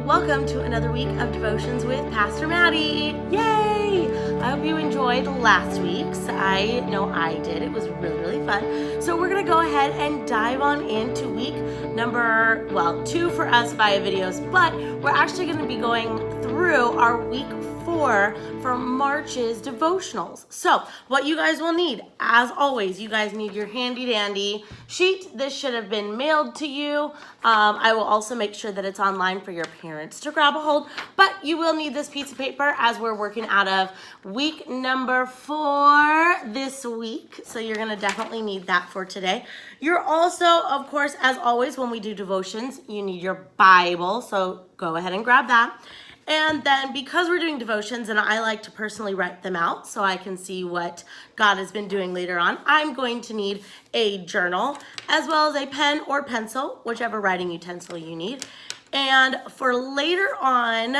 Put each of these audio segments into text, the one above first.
Welcome to another week of devotions with Pastor Maddi. Yay! I hope you enjoyed last week's. I know I did. It was really fun. So we're going to go ahead and dive on into week number, 2 for us via videos, but we're actually going to be going through our week 4 for March's devotionals. So what you guys will need, as always, you guys need your handy dandy sheet. This should have been mailed to you. I will also make sure that it's online for your parents to grab a hold, but you will need this piece of paper as we're working out of week number 4 this week. So you're going to definitely need that for today. You're also, of course, as always, when we do devotions, you need your Bible. So go ahead and grab that. And then because we're doing devotions and I like to personally write them out so I can see what God has been doing later on, I'm going to need a journal as well as a pen or pencil, whichever writing utensil you need. And for later on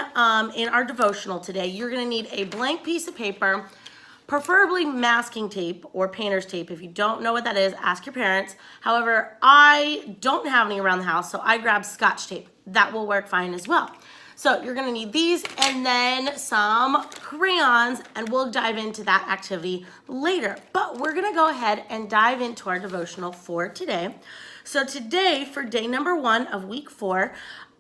in our devotional today, you're going to need a blank piece of paper, preferably masking tape or painter's tape. If you don't know what that is, ask your parents. However, I don't have any around the house, so I grabbed Scotch tape. That will work fine as well. So you're going to need these and then some crayons, and we'll dive into that activity later. But we're going to go ahead and dive into our devotional for today. So today, for day number 1 of week 4,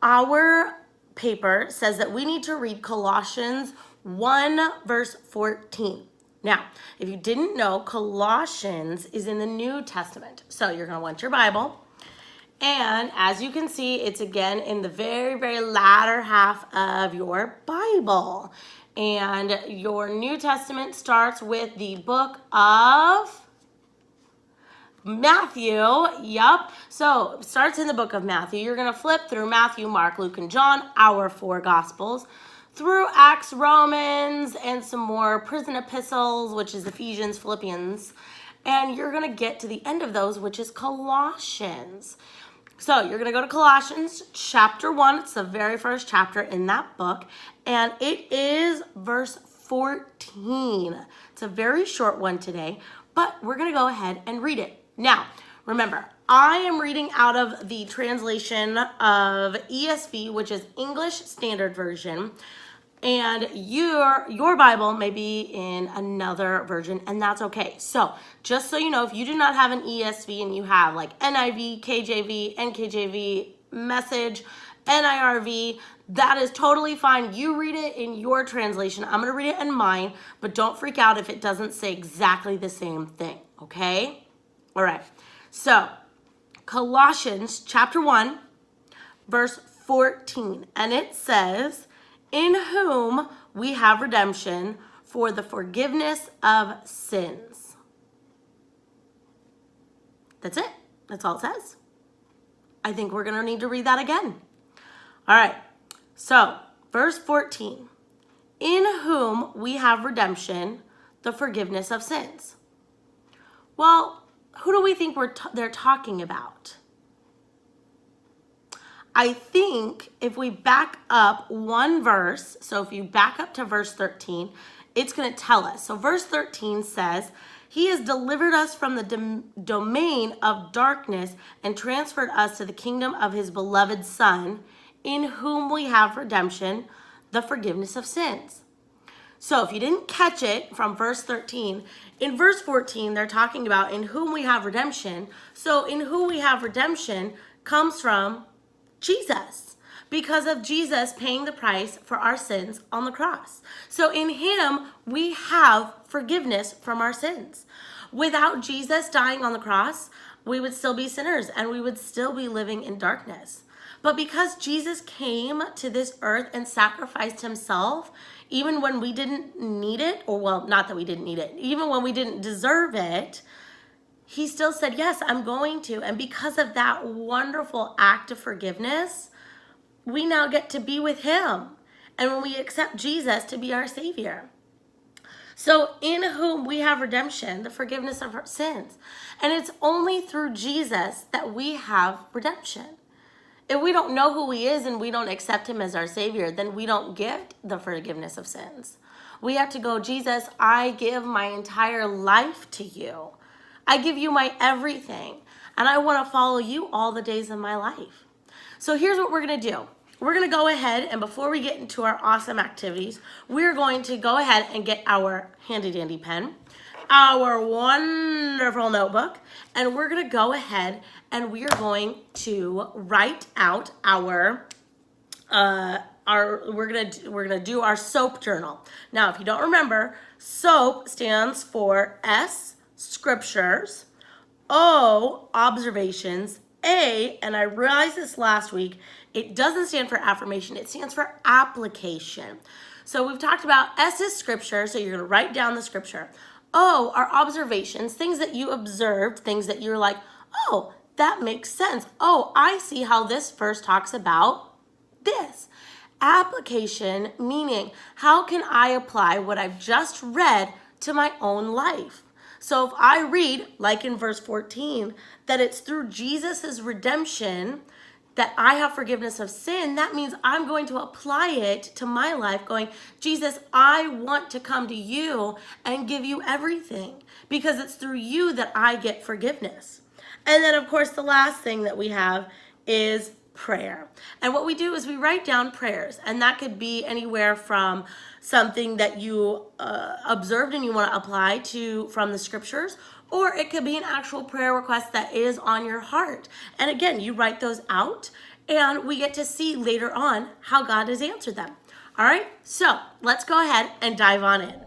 our paper says that we need to read Colossians 1 verse 14. Now, if you didn't know, Colossians is in the New Testament. So you're going to want your Bible. And as you can see, it's again in the very latter half of your Bible. And your New Testament starts with the book of Matthew. Yep. So it starts in the book of Matthew. You're going to flip through Matthew, Mark, Luke, and John, our 4 Gospels, through Acts, Romans, and some more prison epistles, which is Ephesians, Philippians. And you're going to get to the end of those, which is Colossians. So you're going to go to Colossians chapter 1. It's the very first chapter in that book. And it is verse 14. It's a very short one today, but we're going to go ahead and read it. Now, remember, I am reading out of the translation of ESV, which is English Standard Version. And your Bible may be in another version, and that's okay. So just so you know, if you do not have an ESV and you have like NIV, KJV, NKJV, Message, NIRV, that is totally fine. You read it in your translation. I'm going to read it in mine, but don't freak out if it doesn't say exactly the same thing, okay? All right. So Colossians chapter 1, verse 14, and it says, "In whom we have redemption for the forgiveness of sins." That's it. That's all it says. I think we're going to need to read that again. All right. So, verse 14. "In whom we have redemption, the forgiveness of sins." Well, who do we think they're talking about? I think if we back up one verse, so if you back up to verse 13, it's going to tell us. So verse 13 says, "He has delivered us from the domain of darkness and transferred us to the kingdom of his beloved Son, in whom we have redemption, the forgiveness of sins." So if you didn't catch it from verse 13, in verse 14, they're talking about in whom we have redemption. So in whom we have redemption comes from Jesus, because of Jesus paying the price for our sins on the cross. So in him, we have forgiveness from our sins. Without Jesus dying on the cross, we would still be sinners and we would still be living in darkness. But because Jesus came to this earth and sacrificed himself, even when we didn't need it, or well, not that we didn't need it, even when we didn't deserve it, he still said, yes, I'm going to. And because of that wonderful act of forgiveness, we now get to be with him. And when we accept Jesus to be our Savior. So in whom we have redemption, the forgiveness of our sins. And it's only through Jesus that we have redemption. If we don't know who he is and we don't accept him as our Savior, then we don't get the forgiveness of sins. We have to go, Jesus, I give my entire life to you. I give you my everything, and I want to follow you all the days of my life. So here's what we're going to do. we're going to go ahead, and before we get into our awesome activities, we're going to go ahead and get our handy dandy pen, our wonderful notebook, and we're going to go ahead and we are going to write out we're gonna do our SOAP journal. Now, if you don't remember, SOAP stands for S, scriptures, O, observations, A, and I realized this last week, it doesn't stand for affirmation, it stands for application. So we've talked about S is scripture, so you're gonna write down the scripture. O are observations, things that you observed, things that you're like, oh, that makes sense. Oh, I see how this verse talks about this. Application, meaning how can I apply what I've just read to my own life? So if I read, like in verse 14, that it's through Jesus' redemption that I have forgiveness of sin, that means I'm going to apply it to my life going, Jesus, I want to come to you and give you everything because it's through you that I get forgiveness. And then, of course, the last thing that we have is prayer. And what we do is we write down prayers, and that could be anywhere from something that you observed and you want to apply to from the scriptures, or it could be an actual prayer request that is on your heart. And again, you write those out, and we get to see later on how God has answered them. All right, so let's go ahead and dive on in.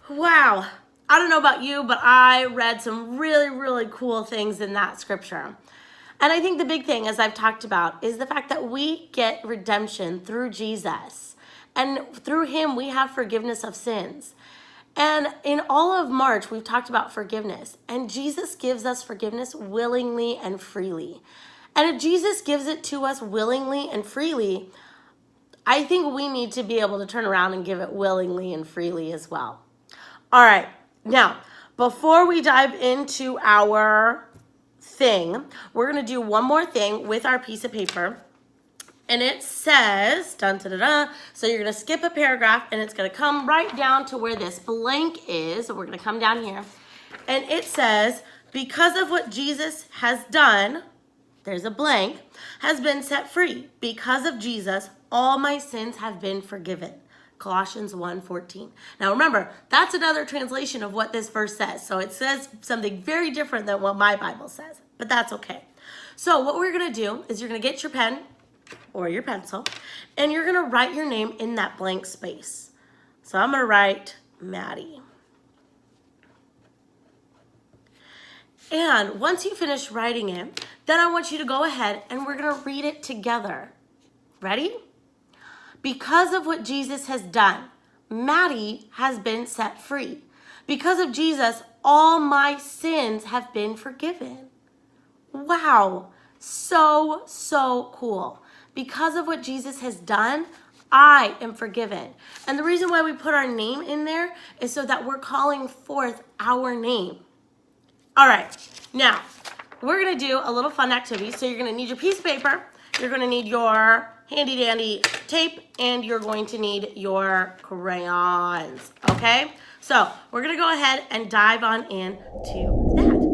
Wow, I don't know about you, but I read some really, really cool things in that scripture. And I think the big thing, as I've talked about, is the fact that we get redemption through Jesus. And through him, we have forgiveness of sins. And in all of March, we've talked about forgiveness. And Jesus gives us forgiveness willingly and freely. And if Jesus gives it to us willingly and freely, I think we need to be able to turn around and give it willingly and freely as well. All right, now, before we dive into our thing, we're going to do one more thing with our piece of paper. And it says, dun, da, da, da, so you're going to skip a paragraph, and it's going to come right down to where this blank is. So we're going to come down here. And it says, because of what Jesus has done, there's a blank, has been set free. Because of Jesus, all my sins have been forgiven. Colossians 1:14. Now remember, that's another translation of what this verse says. So it says something very different than what my Bible says, but that's okay. So what we're going to do is you're going to get your pen or your pencil, and you're going to write your name in that blank space. So I'm going to write Maddie. And once you finish writing it, then I want you to go ahead and we're going to read it together. Ready? Because of what Jesus has done, Maddie has been set free. Because of Jesus, all my sins have been forgiven. Wow, so, so cool. Because of what Jesus has done, I am forgiven. And the reason why we put our name in there is so that we're calling forth our name. All right, now we're gonna do a little fun activity. So you're gonna need your piece of paper, you're gonna need your handy dandy tape, and you're going to need your crayons, okay? So we're gonna go ahead and dive on into that.